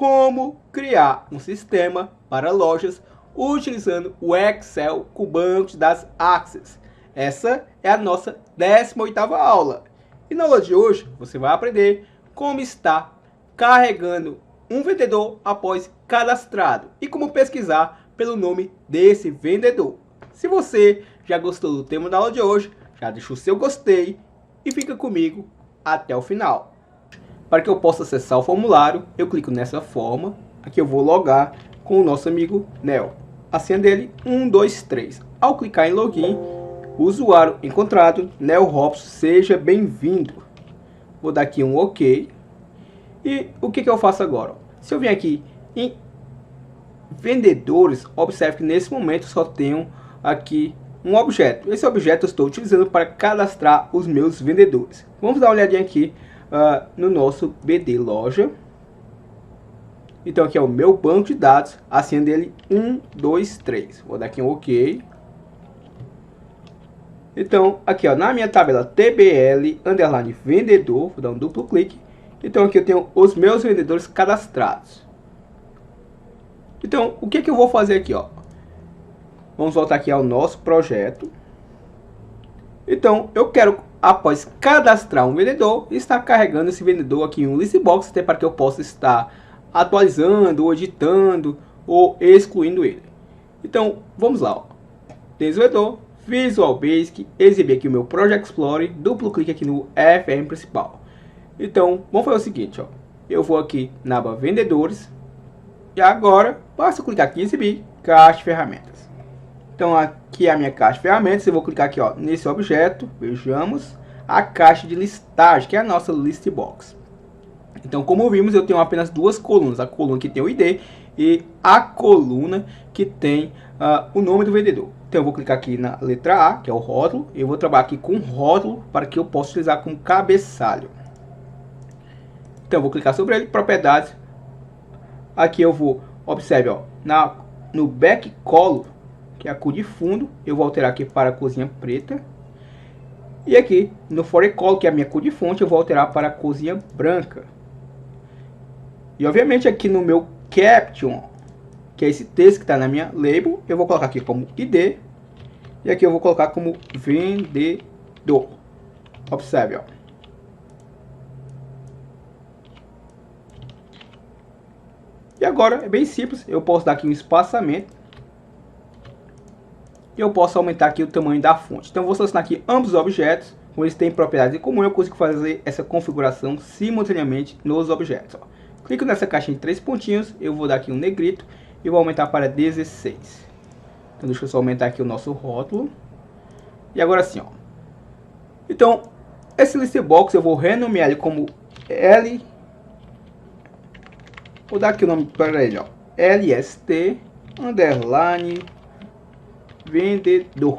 como criar um sistema para lojas utilizando o Excel com banco de dados Access. Essa é a nossa 18ª aula. E na aula de hoje você vai aprender como está carregando um vendedor após cadastrado e como pesquisar pelo nome desse vendedor. Se você já gostou do tema da aula de hoje, já deixa o seu gostei e fica comigo até o final. Para que eu possa acessar o formulário, eu clico nessa forma. Aqui eu vou logar com o nosso amigo Nel. A senha dele 123. Ao clicar em login, o usuário encontrado, Nel Robson, seja bem-vindo. Vou dar aqui um OK. E o que eu faço agora? Se eu vim aqui em vendedores, observe que nesse momento só tenho aqui um objeto. Esse objeto eu estou utilizando para cadastrar os meus vendedores. Vamos dar uma olhadinha aqui no nosso BD Loja. Então aqui é o meu banco de dados, a senha dele 123. Vou dar aqui um OK. Então aqui na minha tabela TBL _ vendedor, vou dar um duplo clique. Então aqui eu tenho os meus vendedores cadastrados. Então o que eu vou fazer aqui, Vamos voltar aqui ao nosso projeto. Então eu quero, após cadastrar um vendedor, estar carregando esse vendedor aqui em um list box, até para que eu possa estar atualizando, ou editando, ou excluindo ele. Então vamos lá, Desenvolvedor, Visual Basic, exibir aqui o meu Project Explorer, duplo clique aqui no FM principal. Então vamos fazer o seguinte, eu vou aqui na aba Vendedores e agora basta clicar aqui em exibir caixa de ferramentas. Então aqui é a minha caixa de ferramentas. Eu vou clicar aqui nesse objeto, vejamos a caixa de listagem, que é a nossa list box. Então, como vimos, eu tenho apenas duas colunas, a coluna que tem o ID e a coluna que tem o nome do vendedor. Então eu vou clicar aqui na letra A, que é o rótulo. Eu vou trabalhar aqui com rótulo para que eu possa utilizar como cabeçalho. Então eu vou clicar sobre ele, propriedades. Aqui eu vou, observe, no back color, que é a cor de fundo, eu vou alterar aqui para a corzinha preta. E aqui no fore color, que é a minha cor de fonte, eu vou alterar para a corzinha branca. E obviamente aqui no meu caption, que é esse texto que está na minha label, eu vou colocar aqui como ID. E aqui eu vou colocar como vendedor. Observe, E agora é bem simples, eu posso dar aqui um espaçamento. E eu posso aumentar aqui o tamanho da fonte. Então eu vou selecionar aqui ambos os objetos, como eles têm propriedades em comum, eu consigo fazer essa configuração simultaneamente nos objetos. Clico nessa caixinha de 3 pontinhos, eu vou dar aqui um negrito e vou aumentar para 16. Então deixa eu só aumentar aqui o nosso rótulo. E agora sim, Então, esse list box eu vou renomear ele como L. Vou dar aqui o nome para ele, LST _ vendedor.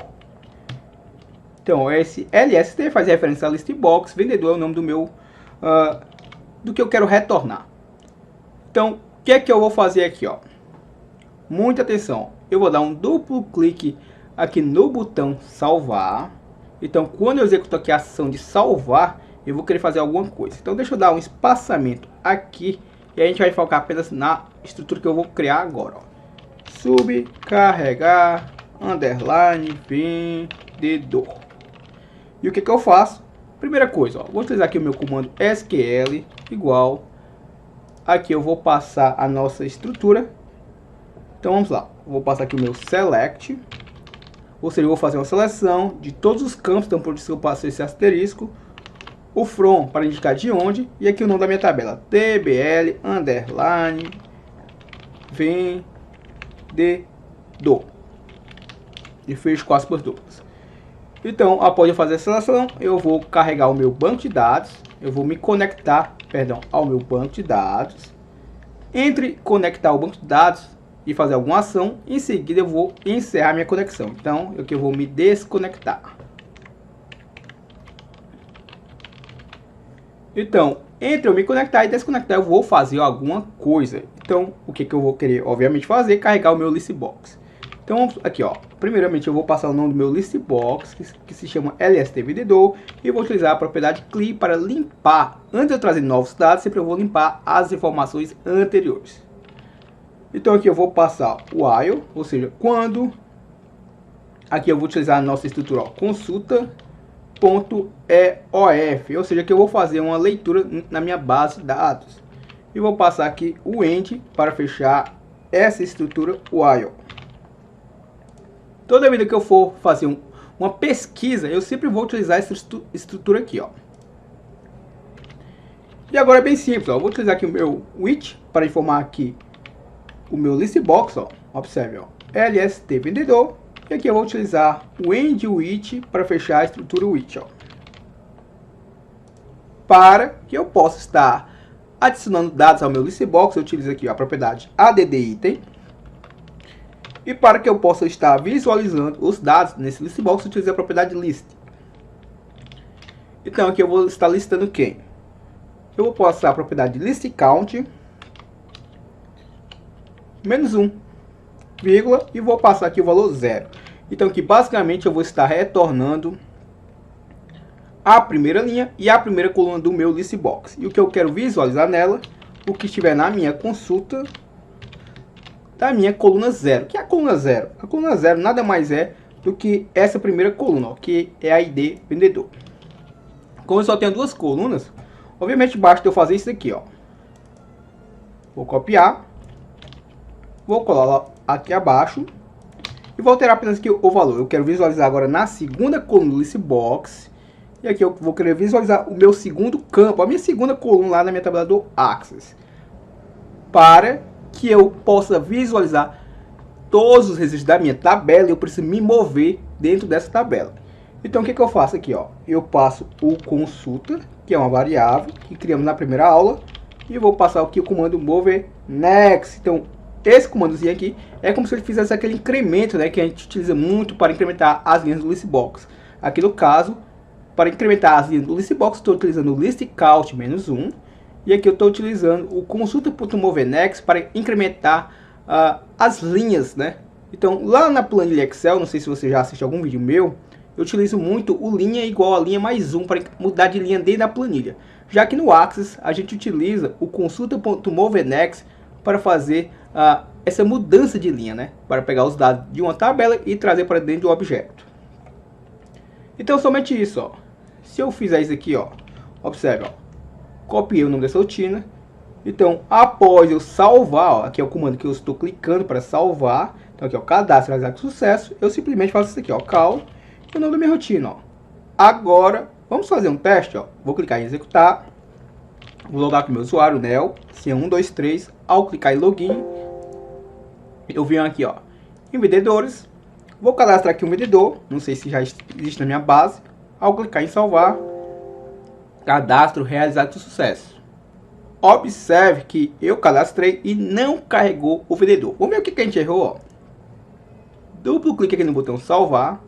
Então esse LST faz referência a list box, vendedor é o nome do meu do que eu quero retornar. Então o que é que eu vou fazer aqui, Muita atenção, eu vou dar um duplo clique aqui no botão salvar. Então quando eu executo aqui a ação de salvar, eu vou querer fazer alguma coisa. Então deixa eu dar um espaçamento aqui e a gente vai focar apenas na estrutura que eu vou criar agora, subcarregar _ vendedor. E o que eu faço? Primeira coisa, vou utilizar aqui o meu comando SQL igual. Aqui eu vou passar a nossa estrutura. Então vamos lá, vou passar aqui o meu select, ou seja, eu vou fazer uma seleção de todos os campos. Então por isso eu passo esse asterisco, o from para indicar de onde, e aqui o nome da minha tabela, TBL _ vendedor. E fecho com aspas duplas. Então, após eu fazer a seleção, eu vou carregar o meu banco de dados. Eu vou me conectar, ao meu banco de dados. Entre conectar o banco de dados e fazer alguma ação, em seguida eu vou encerrar minha conexão. Então, eu vou me desconectar. Então, entre eu me conectar e desconectar, eu vou fazer alguma coisa. Então, o que eu vou querer, obviamente, fazer? Carregar o meu list box. Então Então aqui ó, primeiramente eu vou passar o nome do meu listbox, que se chama LST vendedor, e vou utilizar a propriedade clear para limpar. Antes de eu trazer novos dados, sempre eu vou limpar as informações anteriores. Então aqui eu vou passar o while, ou seja, quando. Aqui eu vou utilizar a nossa estrutura, ó, consulta.eof, ou seja, que eu vou fazer uma leitura na minha base de dados. E vou passar aqui o end para fechar essa estrutura while. Toda vida que eu for fazer uma pesquisa, eu sempre vou utilizar essa estrutura aqui, ó. E agora é bem simples, ó. Eu vou utilizar aqui o meu which para informar aqui o meu listbox, ó. Observe, ó. LST vendedor. E aqui eu vou utilizar o end which para fechar a estrutura which, ó. Para que eu possa estar adicionando dados ao meu listbox, eu utilizo aqui ó, a propriedade add item. E para que eu possa estar visualizando os dados nesse listbox, eu utilizo a propriedade list. Então aqui eu vou estar listando quem? Eu vou passar a propriedade list count menos 1, vírgula, e vou passar aqui o valor 0. Então aqui basicamente eu vou estar retornando a primeira linha e a primeira coluna do meu listbox. E o que eu quero visualizar nela, o que estiver na minha consulta da minha coluna 0. Que é a coluna 0? A coluna 0 nada mais é do que essa primeira coluna, ó, que é a ID vendedor. Como eu só tenho duas colunas, obviamente basta eu fazer isso aqui, ó. Vou copiar, vou colar aqui abaixo e vou alterar apenas aqui o valor. Eu quero visualizar agora na segunda coluna do listbox. E aqui eu vou querer visualizar o meu segundo campo, a minha segunda coluna lá na minha tabela do Access. Para que eu possa visualizar todos os registros da minha tabela, eu preciso me mover dentro dessa tabela. Então o que eu faço aqui, ó? Eu passo o consulta, que é uma variável que criamos na primeira aula, e vou passar aqui o comando mover next. Então esse comandozinho aqui é como se ele fizesse aquele incremento, né, que a gente utiliza muito para incrementar as linhas do listbox. Aqui no caso, para incrementar as linhas do listbox, estou utilizando o listcount menos 1. E aqui eu estou utilizando o consulta.moveNext para incrementar as linhas, né? Então, lá na planilha Excel, não sei se você já assistiu algum vídeo meu, eu utilizo muito o linha igual a linha mais 1 para mudar de linha dentro da planilha. Já que no Access, a gente utiliza o consulta.moveNext para fazer essa mudança de linha, né? Para pegar os dados de uma tabela e trazer para dentro do objeto. Então, somente isso, ó. Se eu fizer isso aqui, ó, observe, ó. Copiei o nome dessa rotina. Então, após eu salvar, ó, aqui é o comando que eu estou clicando para salvar. Então, aqui, ó, cadastro realizado com sucesso. Eu simplesmente faço isso aqui, ó, call, e o nome da minha rotina, ó. Agora, vamos fazer um teste, ó. Vou clicar em executar. Vou logar aqui meu usuário, Nel, C123. Ao clicar em login, eu venho aqui, ó, em vendedores. Vou cadastrar aqui um vendedor. Não sei se já existe na minha base. Ao clicar em salvar, cadastro realizado com sucesso. Observe que eu cadastrei e não carregou o vendedor. Vamos ver o que a gente errou, ó. Duplo clique aqui no botão salvar.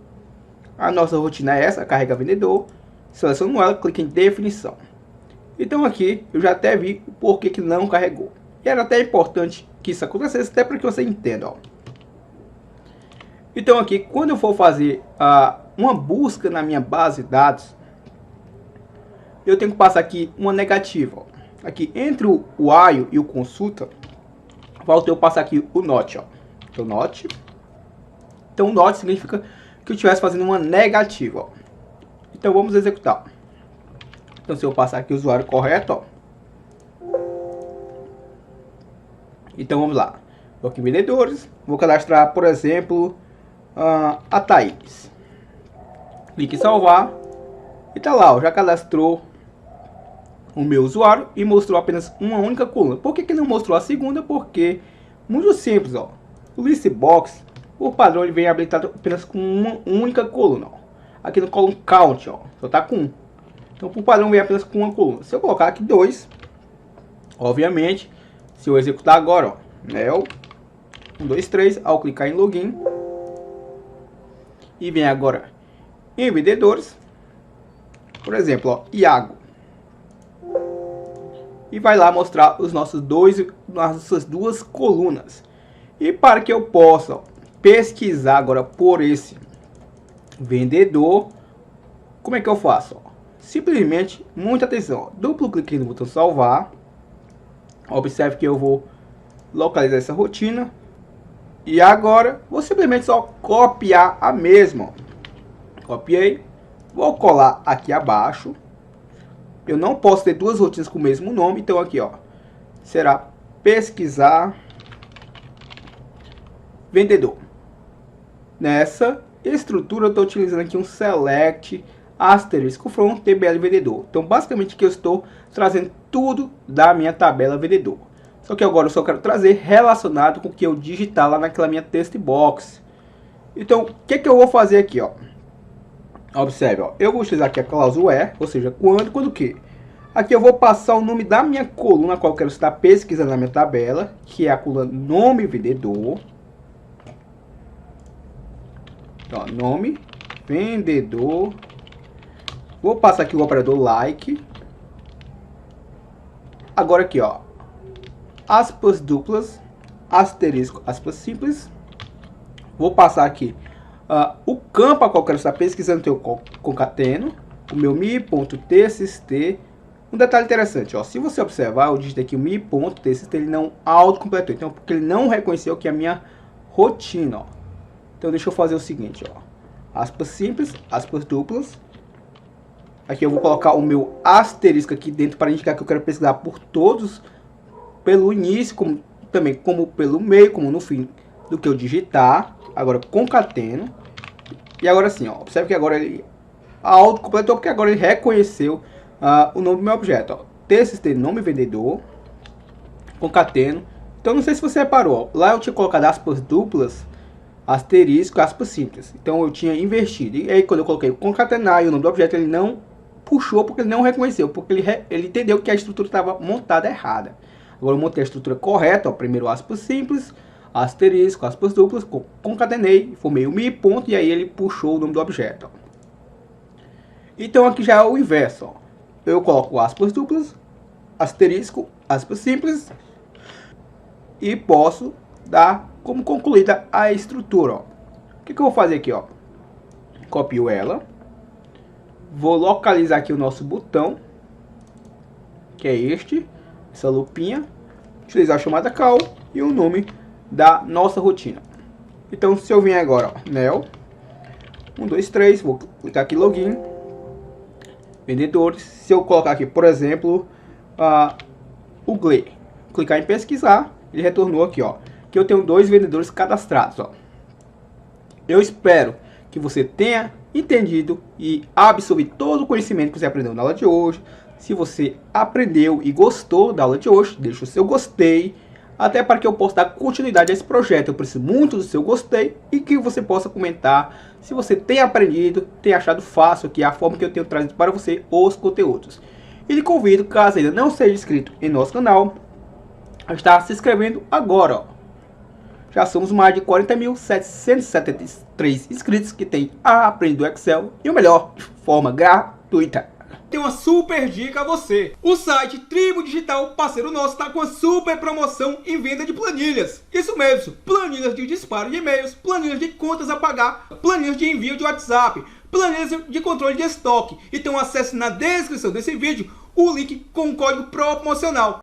A nossa rotina é essa, carrega vendedor. Seleciono ela, clique em definição. Então aqui eu já até vi o porquê que não carregou. E era até importante que isso acontecesse, até para que você entenda, ó. Então aqui, quando eu for fazer uma busca na minha base de dados, eu tenho que passar aqui uma negativa, ó. Aqui entre o while e o consulta, falta eu passar aqui o not, ó. Então not. Então not significa que eu estivesse fazendo uma negativa, ó. Então vamos executar. Então se eu passar aqui o usuário correto, ó. Então vamos lá. Vou aqui em vendedores, vou cadastrar, por exemplo, a Thaís. Clique em salvar. E tá lá, ó, já cadastrou o meu usuário e mostrou apenas uma única coluna. Por que não mostrou a segunda? Porque, muito simples, ó. O listbox, por padrão, ele vem habilitado apenas com uma única coluna, ó. Aqui no column count, ó, só tá com 1. Então, por padrão, vem apenas com uma coluna. Se eu colocar aqui 2, obviamente, se eu executar agora, ó, Nel 1, 2, 3, ao clicar em login, e vem agora em vendedores, por exemplo, ó, Iago, e vai lá mostrar os nossas duas colunas. E para que eu possa pesquisar agora por esse vendedor, como é que eu faço? Simplesmente, muita atenção, duplo clique no botão salvar. Observe que eu vou localizar essa rotina. E agora, vou simplesmente só copiar a mesma. Copiei. Vou colar aqui abaixo. Eu não posso ter duas rotinas com o mesmo nome. Então aqui, ó, será pesquisar vendedor. Nessa estrutura eu estou utilizando aqui um select asterisco from TBL vendedor. Então basicamente que eu estou trazendo tudo da minha tabela vendedor. Só que agora eu só quero trazer relacionado com o que eu digitar lá naquela minha text box. Então, o que eu vou fazer aqui, ó? Observe, ó. Eu vou utilizar aqui a cláusula where, ou seja, quando o que? Aqui eu vou passar o nome da minha coluna, qual eu quero estar pesquisando na minha tabela, que é a coluna nome vendedor. Ó, nome vendedor. Vou passar aqui o operador like. Agora aqui, ó, aspas duplas, asterisco, aspas simples. Vou passar aqui o campo a qual eu quero estar pesquisando, então eu concateno o meu mi.txt. Um detalhe interessante, ó, se você observar, eu digitei aqui o mi.txt, ele não autocompletou, então porque ele não reconheceu que é a minha rotina, ó. Então deixa eu fazer o seguinte, ó, aspas simples, aspas duplas. Aqui eu vou colocar o meu asterisco aqui dentro para indicar que eu quero pesquisar por todos, pelo início, como pelo meio, como no fim do que eu digitar. Agora concateno. E agora sim, ó, observe que agora ele autocompletou, porque agora ele reconheceu o nome do meu objeto, ó. TXT nome vendedor, concateno. Então não sei se você reparou, ó, lá eu tinha colocado aspas duplas, asterisco, aspas simples. Então eu tinha invertido. E aí quando eu coloquei concatenar e o nome do objeto, ele não puxou porque ele não reconheceu, porque ele entendeu que a estrutura estava montada errada. Agora eu montei a estrutura correta, ó, primeiro aspas simples, asterisco, aspas duplas, concatenei, formei o mi ponto e aí ele puxou o nome do objeto, ó. Então aqui já é o inverso, ó. Eu coloco aspas duplas, asterisco, aspas simples e posso dar como concluída a estrutura, ó. O que eu vou fazer aqui, ó? Copio ela, vou localizar aqui o nosso botão, que é essa lupinha, utilizar a chamada call e o nome da nossa rotina. Então se eu vier agora, ó, Nel 1, 2, 3, vou clicar aqui login, vendedores. Se eu colocar aqui, por exemplo, o GLE, clicar em pesquisar, ele retornou aqui, ó, que eu tenho 2 vendedores cadastrados, ó. Eu espero que você tenha entendido e absorvido todo o conhecimento que você aprendeu na aula de hoje. Se você aprendeu e gostou da aula de hoje, deixa o seu gostei, até para que eu possa dar continuidade a esse projeto. Eu preciso muito do seu gostei e que você possa comentar se você tem aprendido, tem achado fácil aqui a forma que eu tenho trazido para você os conteúdos. E lhe convido, caso ainda não seja inscrito em nosso canal, a estar se inscrevendo agora, ó. Já somos mais de 40.773 inscritos que têm aprendido Excel e o melhor, de forma gratuita. Tem uma super dica a você. O site Tribo Digital, parceiro nosso, está com uma super promoção em venda de planilhas. Isso mesmo, planilhas de disparo de e-mails, planilhas de contas a pagar, planilhas de envio de WhatsApp, planilhas de controle de estoque. Então acesse na descrição desse vídeo o link com o código promocional.